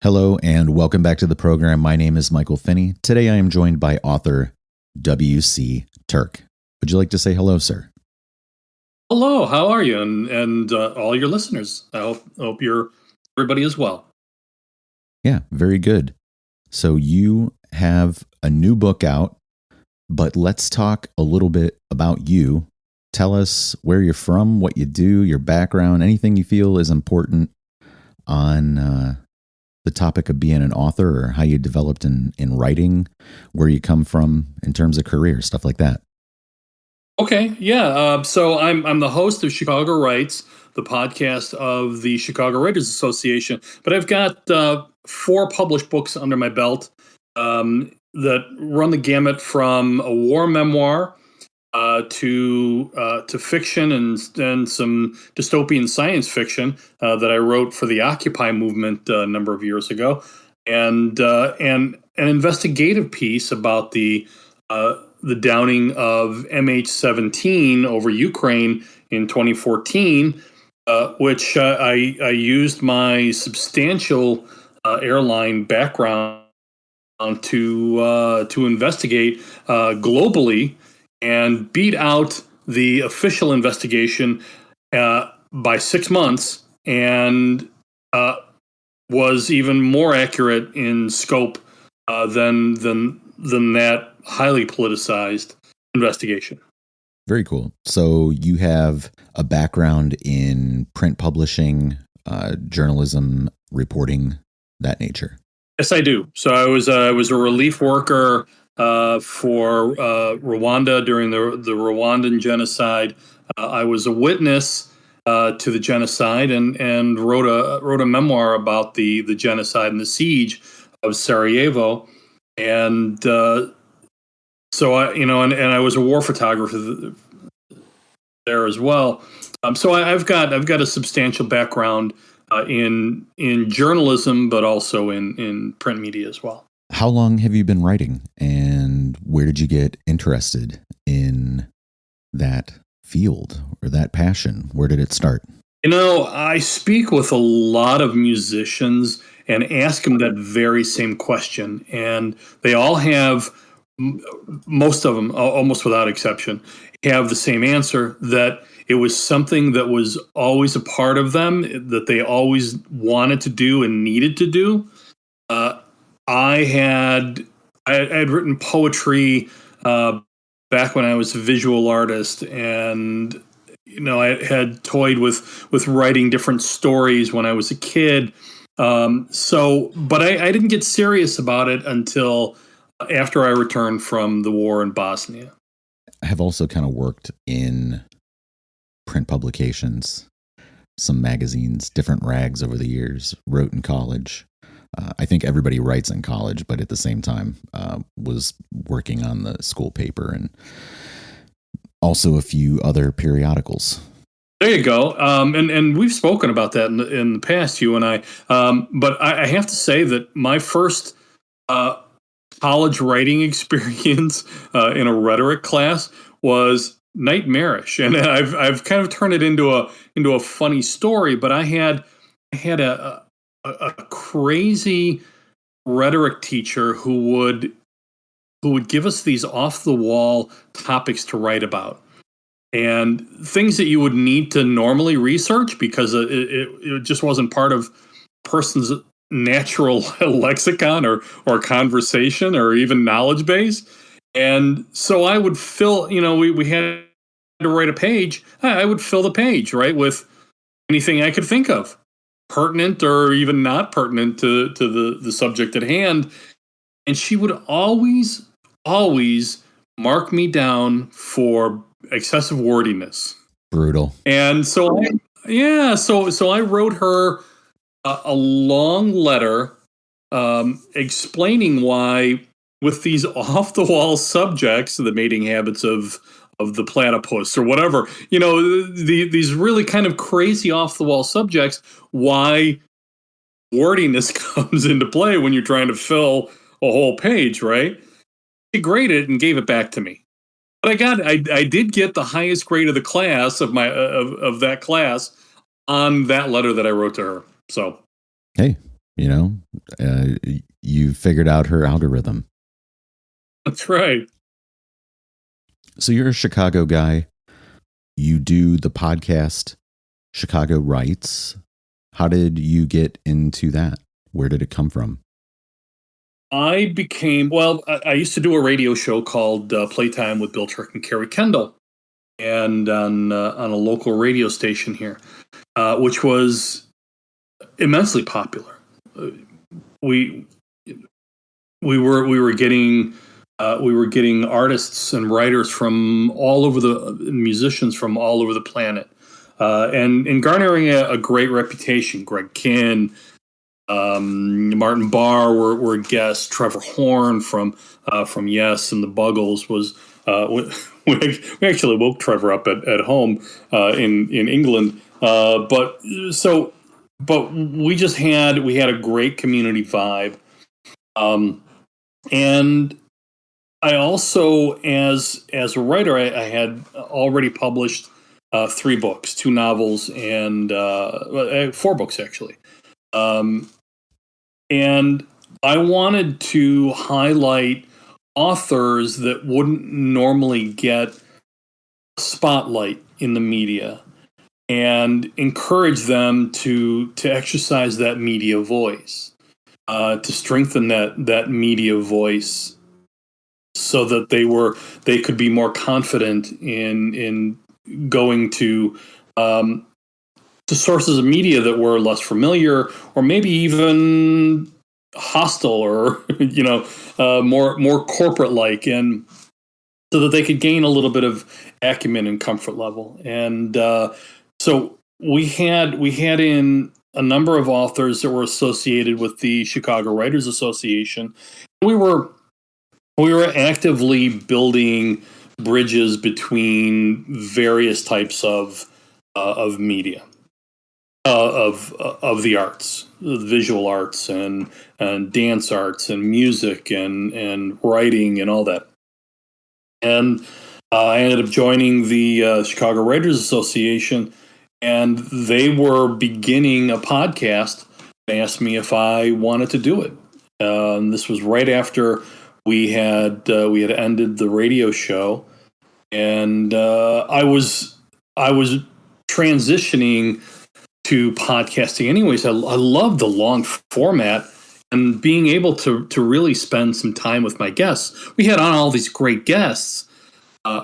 Hello and welcome back to the program. My name is Michael Finney. Today I am joined by author W.C. Turck. Would you like to say hello, sir? Hello, how are you? And all your listeners. I hope everybody is well. Yeah, very good. So you have a new book out, but let's talk a little bit about you. Tell us where you're from, what you do, your background, anything you feel is important on the topic of being an author or how you developed in writing, where you come from in terms of career, stuff like that. Okay, yeah. So I'm the host of Chicago Writes, the podcast of the Chicago Writers Association. But I've got 4 published books under my belt that run the gamut from a war memoir to fiction and some dystopian science fiction that I wrote for the Occupy movement a number of years ago, and an investigative piece about the downing of MH17 over Ukraine in 2014, which I used my substantial airline background to investigate globally and beat out the official investigation by 6 months, and was even more accurate in scope than that highly politicized investigation. Very cool. So you have a background in print publishing, journalism, reporting, that nature. Yes, I do. So I was a relief worker for Rwanda during the Rwandan genocide. I was a witness to the genocide and wrote a memoir about the genocide and the siege of Sarajevo. And so and I was a war photographer there as well. So I've got a substantial background in journalism, but also in print media as well. How long have you been writing, and where did you get interested in that field or that passion? Where did it start? I speak with a lot of musicians and ask them that very same question, and they all have, most of them, almost without exception, have the same answer, that it was something that was always a part of them, that they always wanted to do and needed to do. I had written poetry back when I was a visual artist, and I had toyed with writing different stories when I was a kid. But I didn't get serious about it until after I returned from the war in Bosnia. I have also kind of worked in print publications, some magazines, different rags over the years, wrote in college. I think everybody writes in college, but at the same time was working on the school paper and also a few other periodicals. There you go. And we've spoken about that in the past, you and I. But I have to say that my first college writing experience in a rhetoric class was nightmarish, and I've kind of turned it into a funny story. But I had a crazy rhetoric teacher who would give us these off the wall topics to write about, and things that you would need to normally research because it just wasn't part of a person's natural lexicon or conversation or even knowledge base. And so I would fill, we had to write a page. I would fill the page, right, with anything I could think of, pertinent or even not pertinent to the subject at hand. And she would always mark me down for excessive wordiness. Brutal. And so I wrote her a long letter explaining why, with these off the wall subjects, the mating habits of the platypus or whatever, these really kind of crazy off the wall subjects, why wordiness comes into play when you're trying to fill a whole page, right? She graded it and gave it back to me. But I did get the highest grade of the class of that class on that letter that I wrote to her. So, hey, You know, you figured out her algorithm. That's right. So you're a Chicago guy. You do the podcast Chicago Writes. How did you get into that? Where did it come from? I used to do a radio show called Playtime with Bill Turck and Carrie Kendall, and on a local radio station here, which was immensely popular. We we were getting artists and writers from all over musicians from all over the planet, and garnering a great reputation. Greg Kinn, Martin Barr were guests. Trevor Horn from Yes and the Buggles was. We actually woke Trevor up at home in England, but we had a great community vibe, and I also, as a writer, I had already published 3 books, 2 novels, and 4 books actually. And I wanted to highlight authors that wouldn't normally get spotlight in the media, and encourage them to exercise that media voice, to strengthen that media voice, so that they could be more confident in going to sources of media that were less familiar, or maybe even hostile, or more corporate like, and so that they could gain a little bit of acumen and comfort level. And so we had in a number of authors that were associated with the Chicago Writers Association. We were actively building bridges between various types of media, of the arts, the visual arts, and dance arts, and music, and writing, and all that. And I ended up joining the Chicago Writers Association, and they were beginning a podcast. They asked me if I wanted to do it. This was right after we had ended the radio show, and I was transitioning to podcasting. Anyways, I love the long format and being able to really spend some time with my guests. We had on all these great guests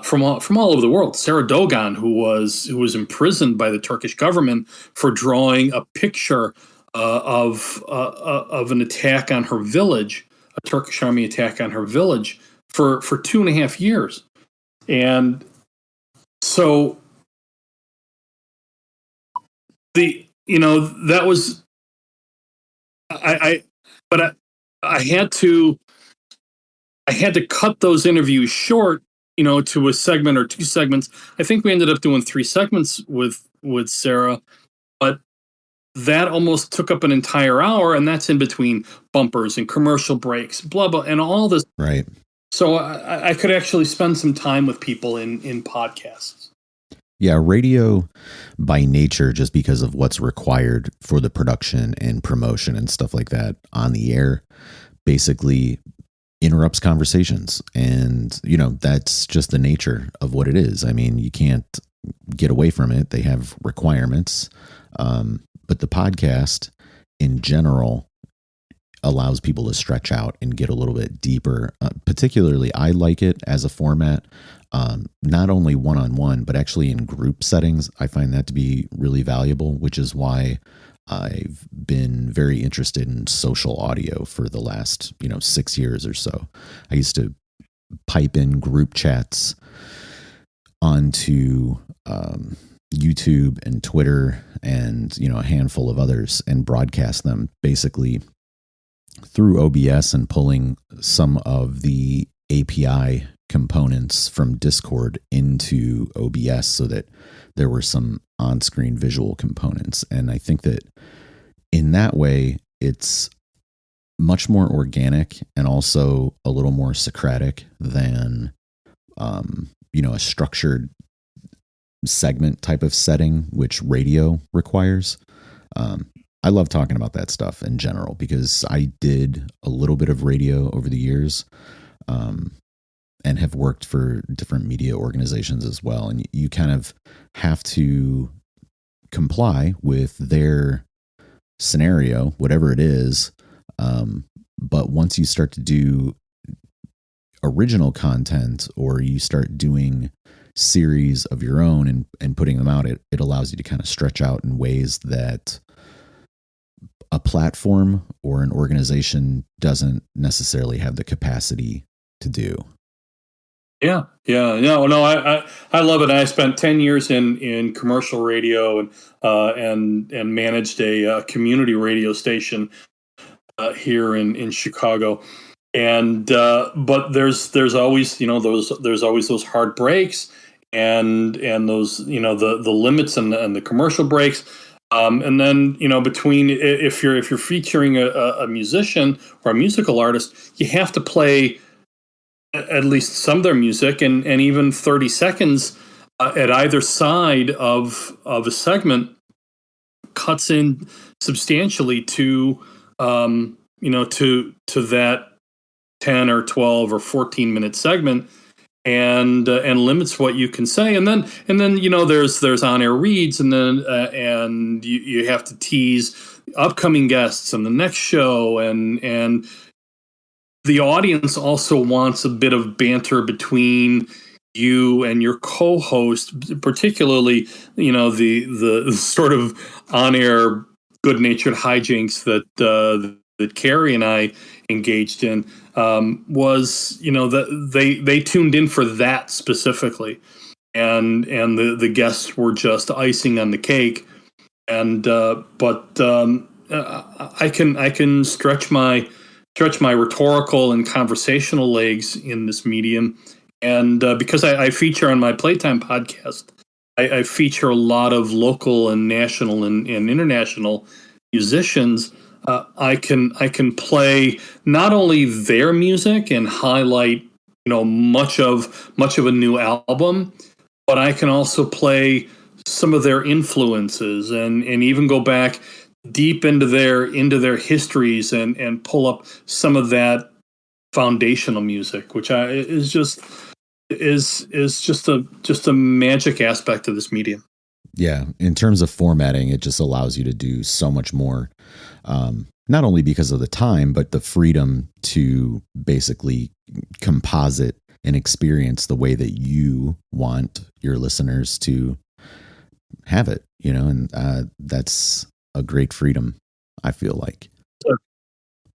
from all over the world. Sarah Dogan, who was imprisoned by the Turkish government for drawing a picture of an attack on her village, a Turkish army attack on her village, for 2.5 years. And so that was I had to cut those interviews short, to a segment or 2 segments. I think we ended up doing 3 segments with Sarah, but that almost took up an entire hour, and that's in between bumpers and commercial breaks, blah blah, and all this. Right. So I could actually spend some time with people in podcasts. Yeah, radio by nature, just because of what's required for the production and promotion and stuff like that on the air, basically interrupts conversations. And, that's just the nature of what it is. I mean, you can't get away from it. They have requirements. But the podcast in general allows people to stretch out and get a little bit deeper. Particularly, I like it as a format, not only one-on-one, but actually in group settings. I find that to be really valuable, which is why I've been very interested in social audio for the last, 6 years or so. I used to pipe in group chats onto YouTube and Twitter and, a handful of others, and broadcast them basically through OBS, and pulling some of the API components from Discord into OBS so that there were some on-screen visual components. And I think that in that way, it's much more organic and also a little more Socratic than, a structured segment type of setting, which radio requires. I love talking about that stuff in general because I did a little bit of radio over the years, um, and have worked for different media organizations as well. And you kind of have to comply with their scenario, whatever it is. But once you start to do original content, or you start doing series of your own and putting them out, it allows you to kind of stretch out in ways that a platform or an organization doesn't necessarily have the capacity to do. Yeah. No, I love it. I spent 10 years in commercial radio and managed a community radio station here in Chicago. And but there's always there's always those hard breaks and those the limits and the commercial breaks. And then between if you're featuring a musician or a musical artist, you have to play at least some of their music, and even 30 seconds at either side of a segment cuts in substantially to to that 10 or 12 or 14-minute segment, and limits what you can say. And then there's on-air reads, and you have to tease upcoming guests and the next show, and the audience also wants a bit of banter between you and your co-host, particularly the sort of on-air good-natured hijinks that Carrie and I engaged in. Was that they tuned in for that specifically, and the guests were just icing on the cake. And but I can stretch my rhetorical and conversational legs in this medium, and because I feature on my Playtime podcast, I feature a lot of local and national and international musicians. I can play not only their music and highlight much of a new album, but I can also play some of their influences and even go back deep into their histories and pull up some of that foundational music, which is just a magic aspect of this medium. Yeah, in terms of formatting, it just allows you to do so much more. Not only because of the time, but the freedom to basically composite an experience the way that you want your listeners to have it, and that's a great freedom, I feel like.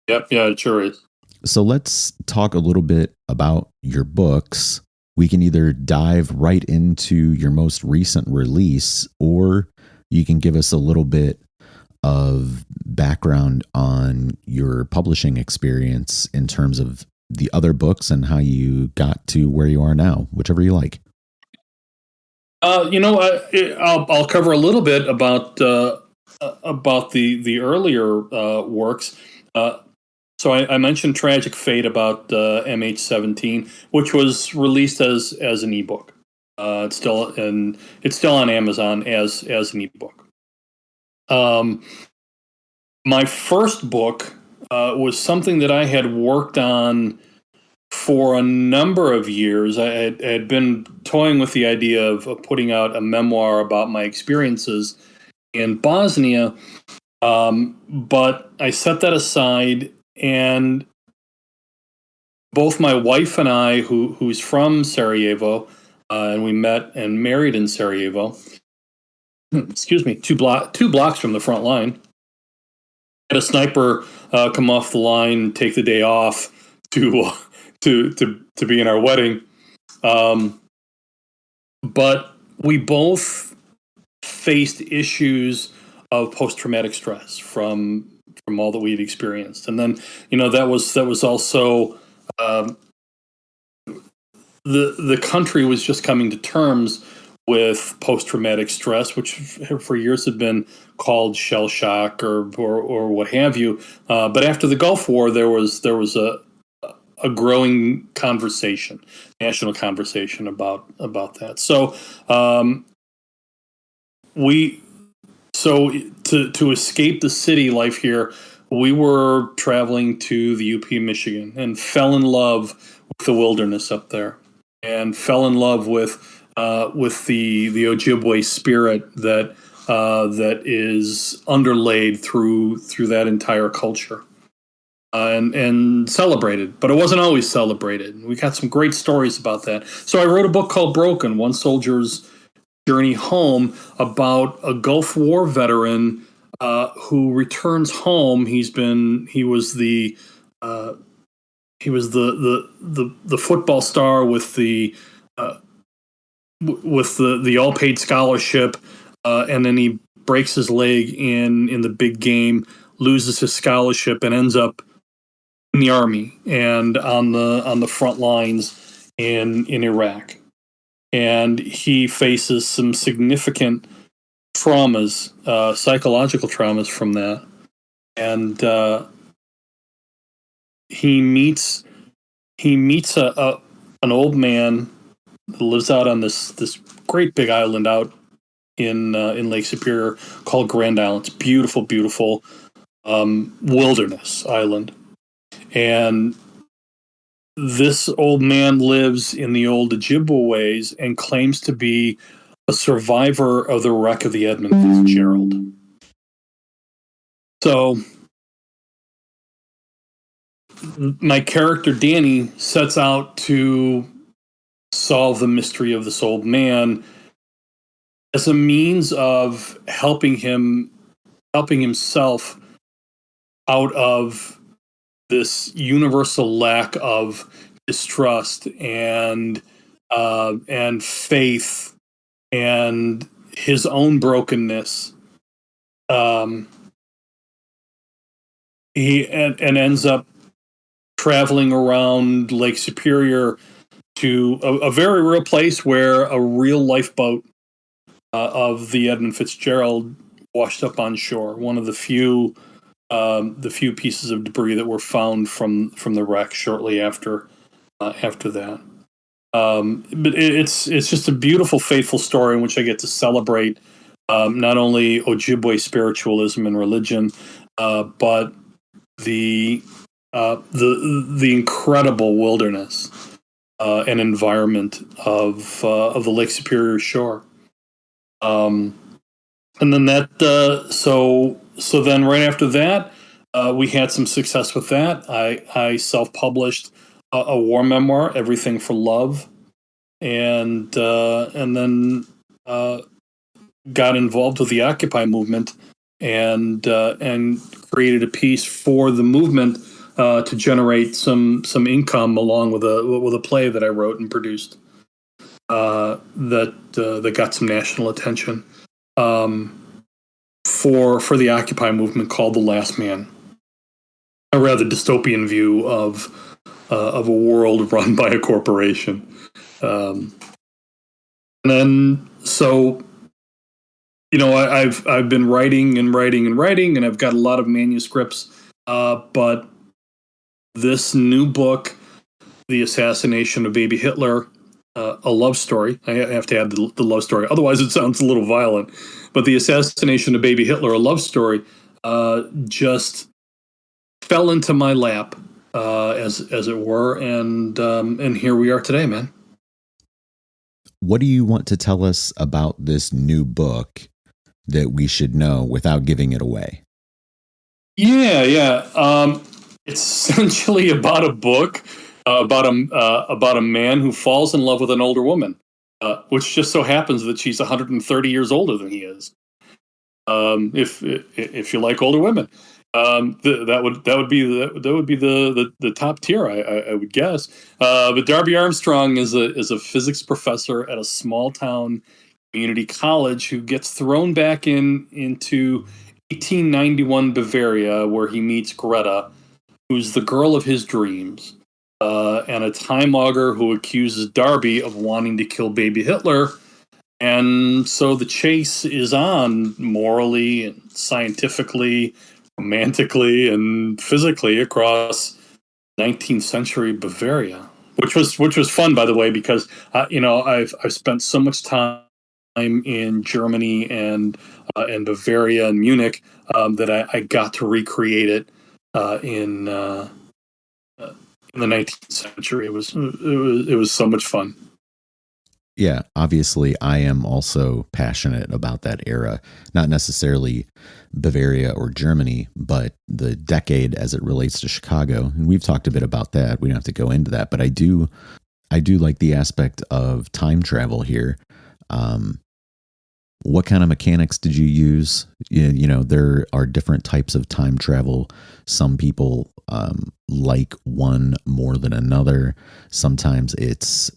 Yep, yeah, it sure is. So let's talk a little bit about your books. We can either dive right into your most recent release, or you can give us a little bit of background on your publishing experience in terms of the other books and how you got to where you are now, whichever you like. I'll cover a little bit about the earlier works. So I mentioned Tragic Fate about MH17, which was released as an ebook. It's still on Amazon as an ebook. My first book was something that I had worked on for a number of years. I had been toying with the idea of putting out a memoir about my experiences in Bosnia, but I set that aside. And both my wife and I, who's from Sarajevo, and we met and married in Sarajevo. Excuse me, two blocks from the front line. Had a sniper come off the line and take the day off to be in our wedding. But we both faced issues of post-traumatic stress from all that we'd experienced. And then, that was also the country was just coming to terms with post-traumatic stress, which for years had been called shell shock or what have you. But after the Gulf War, there was a growing conversation, national conversation about that. So we So to escape the city life here, we were traveling to the UP Michigan and fell in love with the wilderness up there, and fell in love with the Ojibwe spirit that is underlaid through that entire culture. And celebrated, but it wasn't always celebrated. We got some great stories about that. So I wrote a book called Broken: One Soldier's Journey Home, about a Gulf War veteran who returns home. Uh, he was the football star with uh, the all paid scholarship, and then he breaks his leg in the big game, loses his scholarship, and ends up in the army and on the front lines in Iraq. And he faces some significant traumas, psychological traumas from that. And he meets an old man that lives out on this great big island out in Lake Superior called Grand Island. It's beautiful, beautiful wilderness island. And this old man lives in the old Ojibwe ways and claims to be a survivor of the wreck of the Edmund Fitzgerald. So my character Danny sets out to solve the mystery of this old man as a means of helping himself out of this universal lack of distrust and faith and his own brokenness. He ends up traveling around Lake Superior to a very real place where a real lifeboat of the Edmund Fitzgerald washed up on shore. One of the few pieces of debris that were found from the wreck shortly after that. But it's just a beautiful, faithful story in which I get to celebrate not only Ojibwe spiritualism and religion, but the incredible wilderness and environment of the Lake Superior shore. And then so then right after that, we had some success with that. I self-published a war memoir, Everything for Love, and then got involved with the Occupy movement and created a piece for the movement to generate some income, along with a play that I wrote and produced that got some national attention for the Occupy movement, called The Last Man. A rather dystopian view of a world run by a corporation. And then so, I've been writing, and I've got a lot of manuscripts. But this new book, The Assassination of Baby Hitler, a love story. I have to add the love story, otherwise it sounds a little violent. But The Assassination of Baby Hitler, a love story, just fell into my lap, as it were, and here we are today, man. What do you want to tell us about this new book that we should know without giving it away? Yeah. It's essentially about a book about a man who falls in love with an older woman, which just so happens that she's 130 years older than he is. If you like older women, that would be the top tier, I would guess. But Darby Armstrong is a physics professor at a small town community college who gets thrown back into 1891 Bavaria, where he meets Greta, who's the girl of his dreams, and a time augur who accuses Darby of wanting to kill baby Hitler. And so the chase is on, morally and scientifically, romantically and physically, across 19th century Bavaria, which was fun, by the way, because I've spent so much time in Germany and and Bavaria and Munich, that I got to recreate it in the 19th century. It was so much fun. Yeah, obviously, I am also passionate about that era, not necessarily Bavaria or Germany, but the decade as it relates to Chicago. And we've talked a bit about that. We don't have to go into that, but I do like the aspect of time travel here. What kind of mechanics did you use? You know, there are different types of time travel. Some people like one more than another. Sometimes it's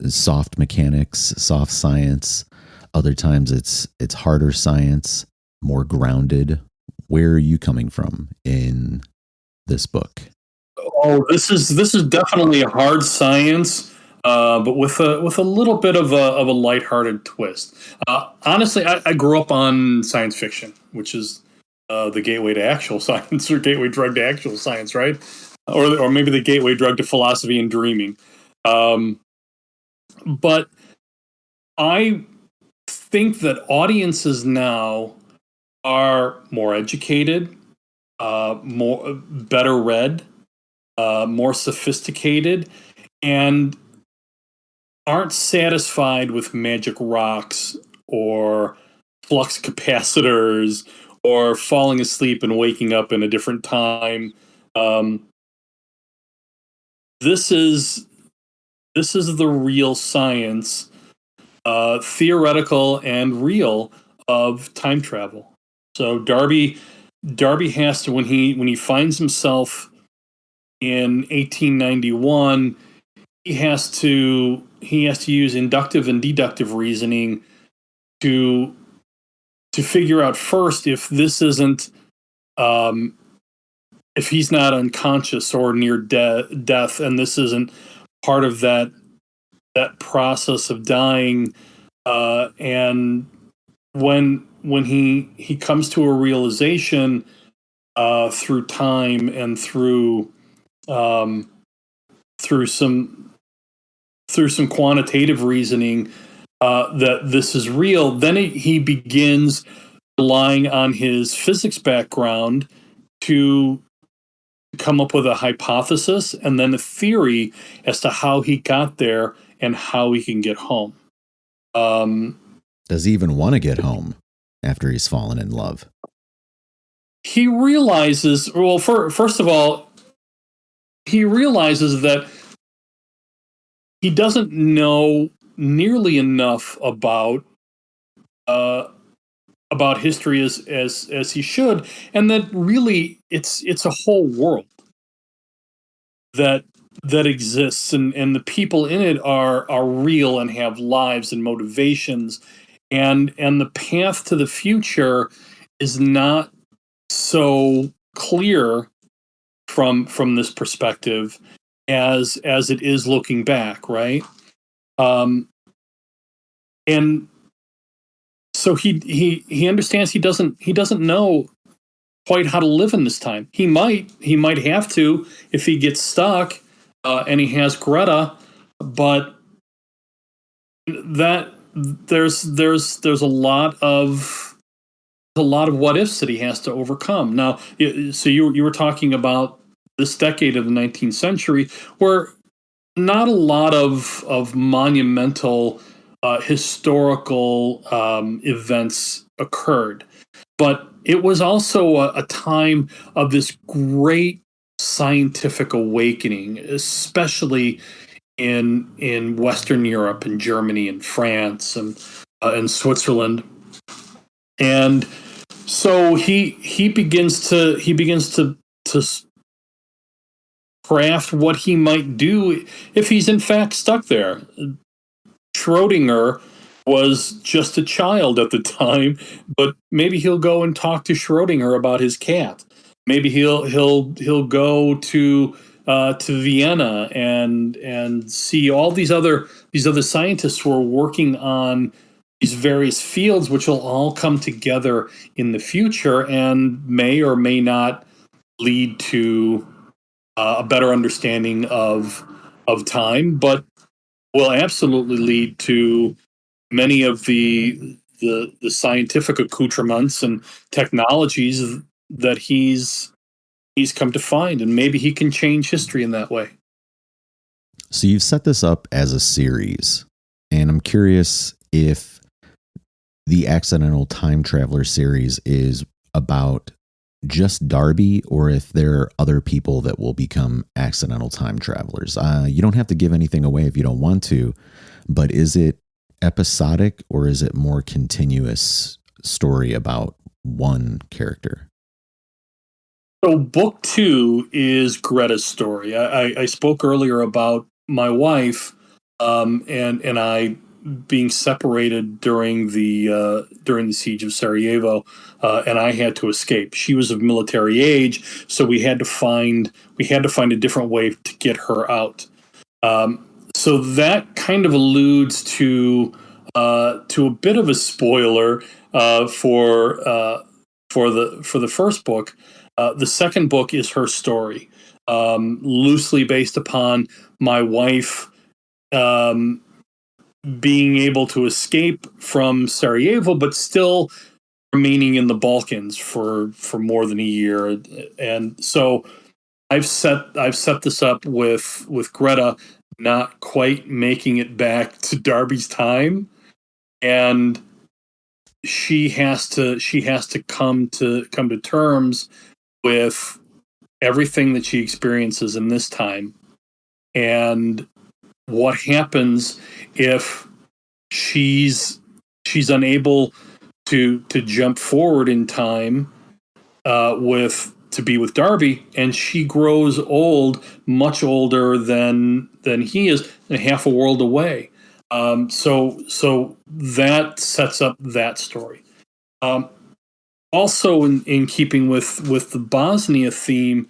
soft mechanics, soft science. Other times it's harder science, more grounded. Where are you coming from in this book? Oh, this is definitely a hard science, but with a little bit of a lighthearted twist. Honestly, I grew up on science fiction, which is the gateway to actual science, or gateway drug to actual science, right? Or maybe the gateway drug to philosophy and dreaming. Um, but I think that audiences now are more educated, more better read, more sophisticated, and aren't satisfied with magic rocks or flux capacitors or falling asleep and waking up in a different time. Um, this is this is the real science, theoretical and real, of time travel. So Darby has to, when he finds himself in 1891, he has to use inductive and deductive reasoning to figure out first if this isn't, if he's not unconscious or near death, and this isn't part of that process of dying. And when he comes to a realization, through time and um, through some quantitative reasoning, that this is real, then he begins relying on his physics background to come up with a hypothesis and then a theory as to how he got there and how he can get home. Um, Does he even want to get home after he's fallen in love? he realizes, well, first of all, he realizes that he doesn't know nearly enough uh, about history as he should, and that really it's a whole world that exists, and the people in it are real and have lives and motivations, and the path to the future is not so clear from this perspective as it is looking back, right? Um, and so he understands he doesn't know quite how to live in this time. He might have to if he gets stuck, and he has Greta, but that there's a lot of what ifs that he has to overcome. Now, so you were talking about this decade of the 19th century, where not a lot of monumental historical events occurred, but it was also a time of this great scientific awakening, especially in Western Europe and Germany and France and Switzerland. And so he begins to craft what he might do if he's in fact stuck there. Schrodinger was just a child at the time, but maybe he'll go and talk to Schrodinger about his cat. Maybe he'll go to Vienna and see all these other scientists who are working on these various fields, which will all come together in the future and may or may not lead to a better understanding of time, but will absolutely lead to many of the the scientific accoutrements and technologies that he's come to find, and maybe he can change history in that way. So you've set this up as a series, and I'm curious if the Accidental Time Traveler series is about just Darby, or if there are other people that will become accidental time travelers. You don't have to give anything away if you don't want to, but is it episodic or is it more continuous story about one character? So book 2 is Greta's story. I spoke earlier about my wife, and I being separated during the siege of Sarajevo, and I had to escape. She was of military age, so we had to find a different way to get her out. So that kind of alludes to a bit of a spoiler for the first book. The second book is her story, loosely based upon my wife being able to escape from Sarajevo, but still remaining in the Balkans for more than a year. And so I've set this up with Greta not quite making it back to Darby's time, and she has to come to terms with everything that she experiences in this time, and what happens if she's unable to jump forward in time to be with Darby, and she grows old, much older than he is, and half a world away. So that sets up that story. Also, in keeping with the Bosnia theme,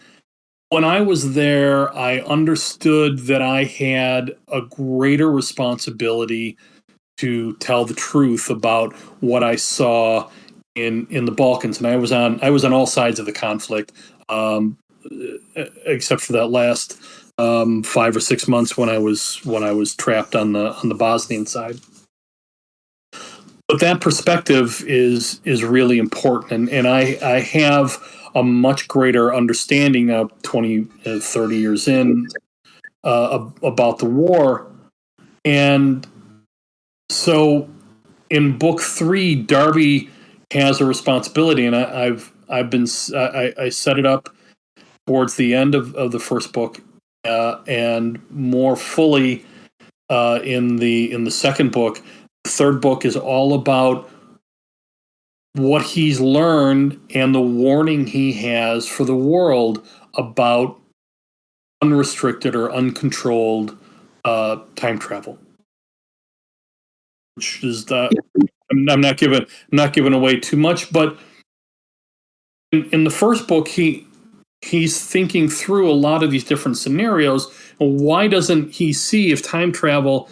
when I was there, I understood that I had a greater responsibility to tell the truth about what I saw in the Balkans, and I was on all sides of the conflict, except for that last 5 or 6 months when I was trapped on the Bosnian side. But that perspective is really important, and I have a much greater understanding now, 20, 30 years in, about the war. And so in book 3, Darby has a responsibility, and I set it up towards the end of the first book, and more fully in the second book. The third book is all about what he's learned and the warning he has for the world about unrestricted or uncontrolled time travel. Which is I'm not giving away too much, but in the first book he's thinking through a lot of these different scenarios. Why doesn't he see if time travel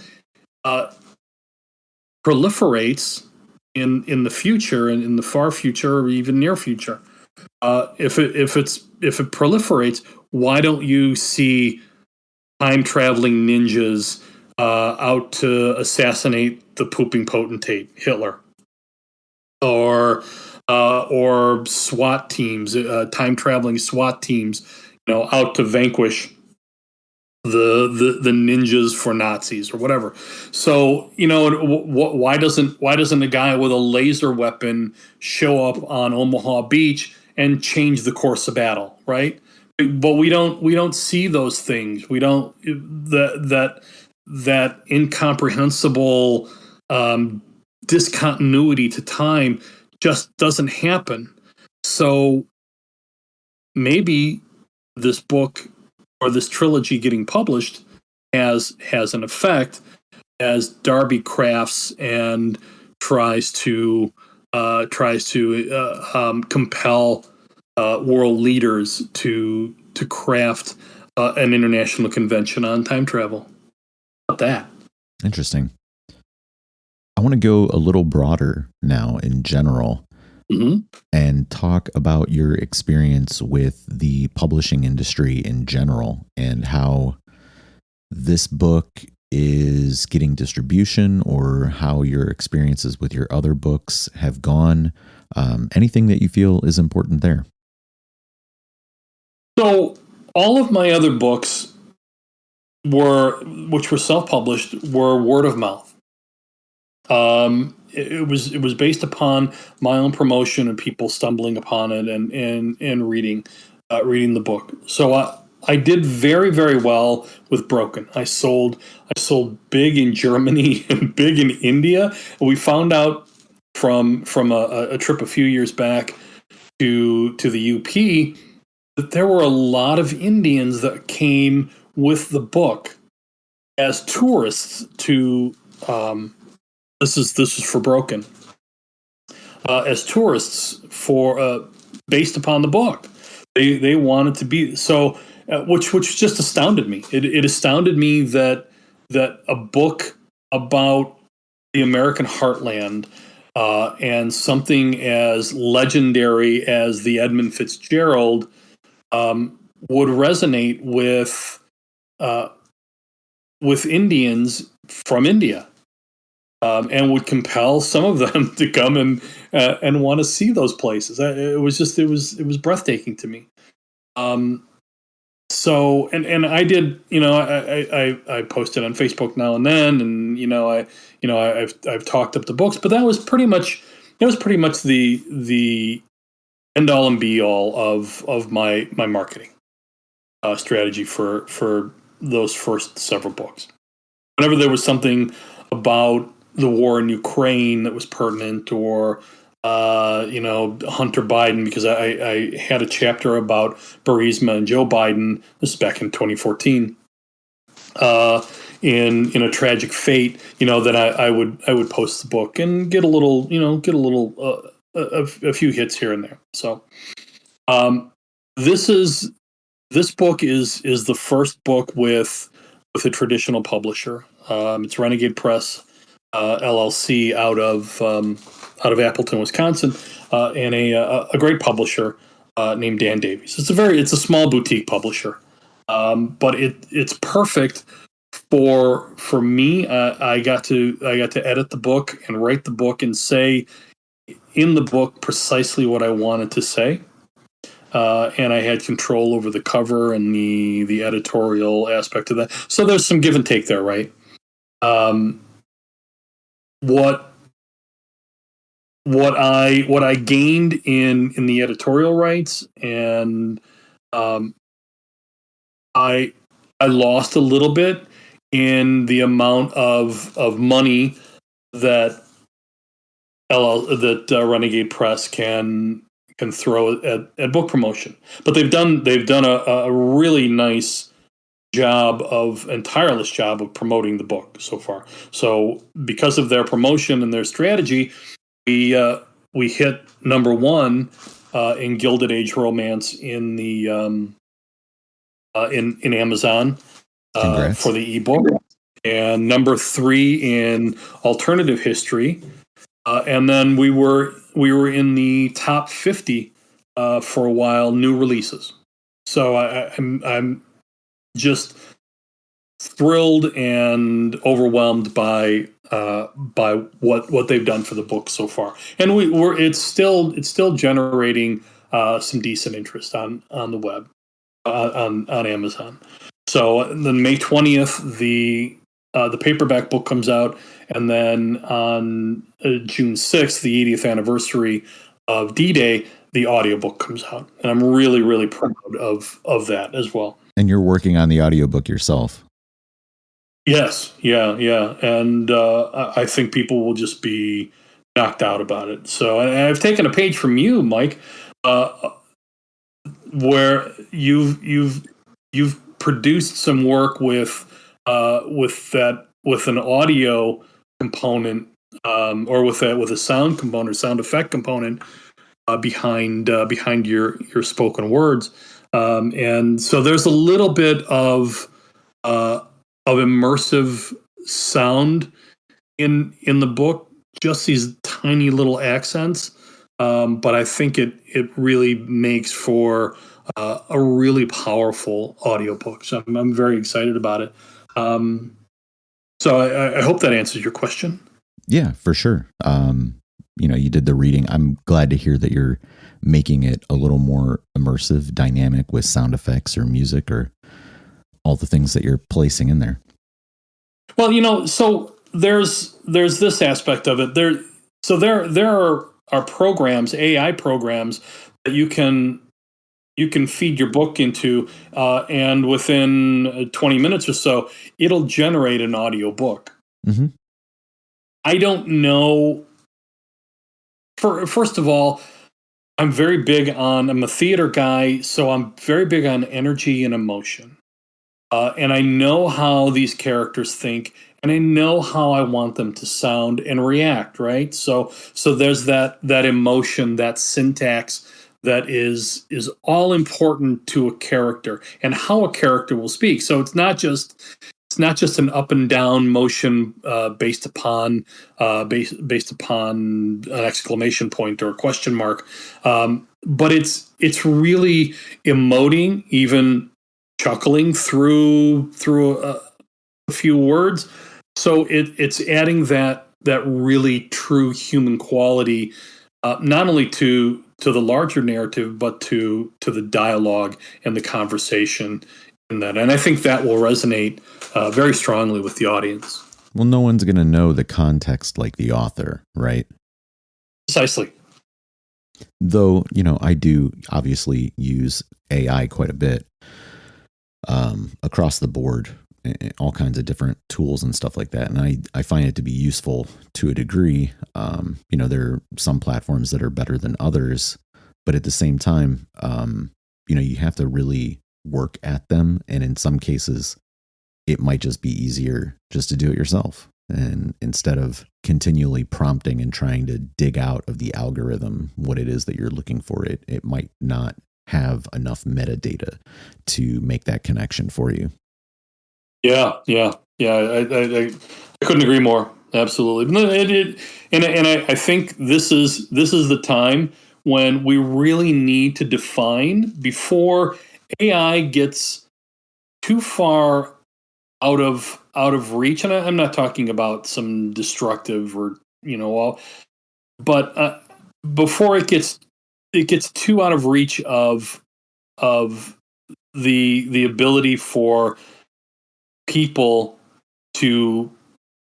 proliferates in the future, and in the far future or even near future? If it proliferates, why don't you see time traveling ninjas out to assassinate the pooping potentate Hitler, or SWAT teams, time traveling SWAT teams, out to vanquish the ninjas for Nazis or whatever? So why doesn't a guy with a laser weapon show up on Omaha Beach and change the course of battle, right? But we don't see those things. We don't that incomprehensible discontinuity to time just doesn't happen. So maybe this book or this trilogy getting published has an effect as Darby crafts and tries to compel world leaders to craft an international convention on time travel. How about that? Interesting. I want to go a little broader now in general. Mm-hmm. And talk about your experience with the publishing industry in general, and how this book is getting distribution, or how your experiences with your other books have gone. Anything that you feel is important there. So all of my other books which were self-published, were word of mouth. It was based upon my own promotion and people stumbling upon it and reading the book. So I did very, very well with Broken. I sold big in Germany and big in India. We found out from a trip a few years back to the UP that there were a lot of Indians that came with the book as tourists to this is for Broken, as tourists for based upon the book. They wanted to be so, which just astounded me. It astounded me that a book about the American heartland and something as legendary as the Edmund Fitzgerald would resonate with Indians from India, and would compel some of them to come and want to see those places. It was breathtaking to me. So I did, I posted on Facebook now and then, and I've talked up the books, but that was pretty much the end all and be all of my marketing strategy for those first several books. Whenever there was something about the war in Ukraine that was pertinent, or Hunter Biden, because I had a chapter about Burisma and Joe Biden. This is back in 2014. In a tragic fate, that I would post the book and get a little a few hits here and there. So this book is the first book with a traditional publisher. It's Renegade Press LLC out of Appleton, Wisconsin, and a great publisher named Dan Davies. It's a small boutique publisher, but it's perfect for me. I got to edit the book and write the book and say in the book precisely what I wanted to say. And I had control over the cover and the editorial aspect of that. So there's some give and take there, right? What I gained in the editorial rights, and I lost a little bit in the amount of money that Renegade Press can throw at book promotion. But they've done a really nice job and tireless job of promoting the book so far. So because of their promotion and their strategy, we hit number one in Gilded Age Romance in the in Amazon for the ebook, and number 3 in alternative history, and then we were in the top 50 for a while, new releases. So I'm just thrilled and overwhelmed by what they've done for the book so far, and it's still generating some decent interest on the web, on Amazon. So then May 20th, the paperback book comes out, and then on June 6th, the 80th anniversary of D-Day, the audiobook comes out, and I'm really, really proud of that as well. And you're working on the audiobook yourself. Yes, yeah, and I think people will just be knocked out about it. So I've taken a page from you, Mike, where you've produced some work with an audio component, or with a sound component, sound effect component behind your spoken words, and so there's a little bit of immersive sound in the book, just these tiny little accents, but I think it really makes for a really powerful audiobook. So I'm very excited about it. So I hope that answers your question. Yeah, for sure. You did the reading. I'm glad to hear that you're making it a little more immersive, dynamic with sound effects or music or all the things that you're placing in there. Well, so there's this aspect of it. There are programs, AI programs that you can feed your book into, and within 20 minutes or so, it'll generate an audio book. Mm-hmm. I don't know. First of all, I'm a theater guy, so I'm very big on energy and emotion. And I know how these characters think, and I know how I want them to sound and react. Right. So there's that emotion, that syntax that is all important to a character and how a character will speak. So it's not just an up and down motion based upon an exclamation point or a question mark, but it's really emoting, even chuckling through a few words. So it's adding that really true human quality, not only to the larger narrative, but to the dialogue and the conversation in that. And I think that will resonate very strongly with the audience. Well, no one's going to know the context like the author, right? Precisely. Though, I do obviously use AI quite a bit across the board, all kinds of different tools and stuff like that. And I find it to be useful to a degree. There are some platforms that are better than others, but at the same time, you have to really work at them. And in some cases, it might just be easier just to do it yourself. And instead of continually prompting and trying to dig out of the algorithm what it is that you're looking for, it might not have enough metadata to make that connection for you. Yeah. I couldn't agree more. Absolutely. No, I think this is the time when we really need to define before AI gets too far out of reach. And I'm not talking about some destructive or all, but before it gets too out of reach of the ability for people to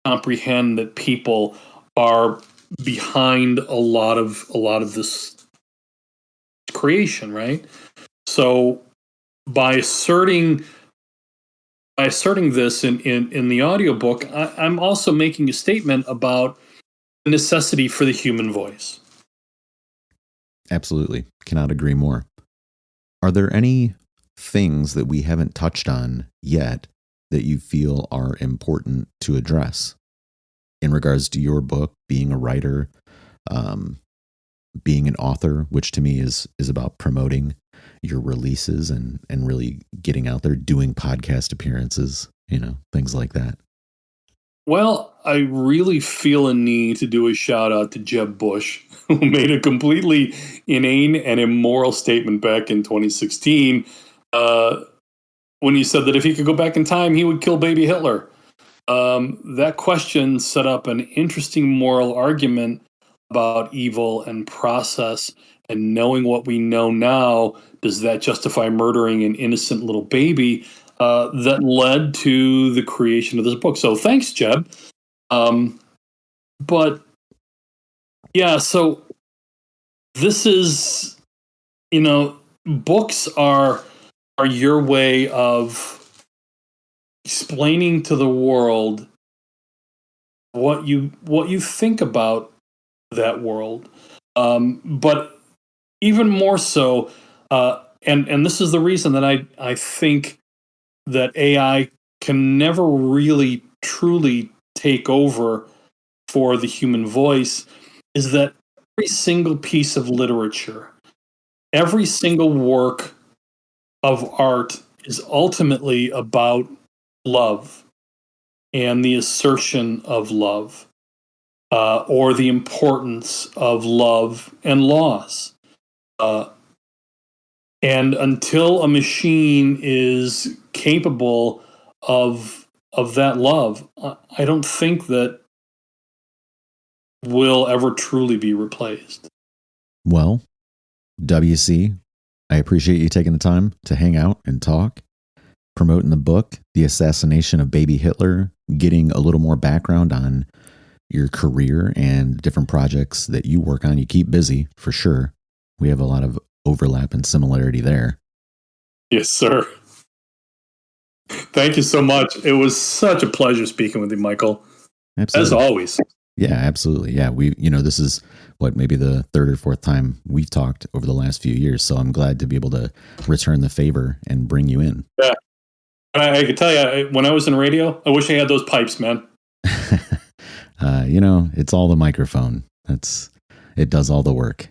comprehend that people are behind a lot of this creation, right? So by asserting this in the audiobook, I'm also making a statement about the necessity for the human voice. Absolutely. Cannot agree more. Are there any things that we haven't touched on yet that you feel are important to address in regards to your book, being a writer, being an author, which to me is about promoting your releases and really getting out there, doing podcast appearances, things like that? Well, I really feel a need to do a shout out to Jeb Bush, who made a completely inane and immoral statement back in 2016, uh, when he said that if he could go back in time, he would kill baby Hitler. That question set up an interesting moral argument about evil and process. And knowing what we know now, does that justify murdering an innocent little baby? That led to the creation of this book. So thanks, Jeb. But yeah, so this is, books are your way of explaining to the world what you think about that world. But even more so, and this is the reason that I think that AI can never really truly take over for the human voice, is that every single piece of literature, every single work of art is ultimately about love and the assertion of love, or the importance of love and loss. Uh, and until a machine is capable of of that love, I don't think that will ever truly be replaced. Well, WC, I appreciate you taking the time to hang out and talk, promoting the book, The Assassination of Baby Hitler, getting a little more background on your career and different projects that you work on. You keep busy, for sure. We have a lot of overlap and similarity there. Yes, sir. Thank you so much. It was such a pleasure speaking with you, Michael. Absolutely. As always. Yeah, absolutely. Yeah, this is maybe the third or fourth time we've talked over the last few years. So I'm glad to be able to return the favor and bring you in. Yeah. I can tell you, when I was in radio, I wish I had those pipes, man. It's all the microphone. It does all the work.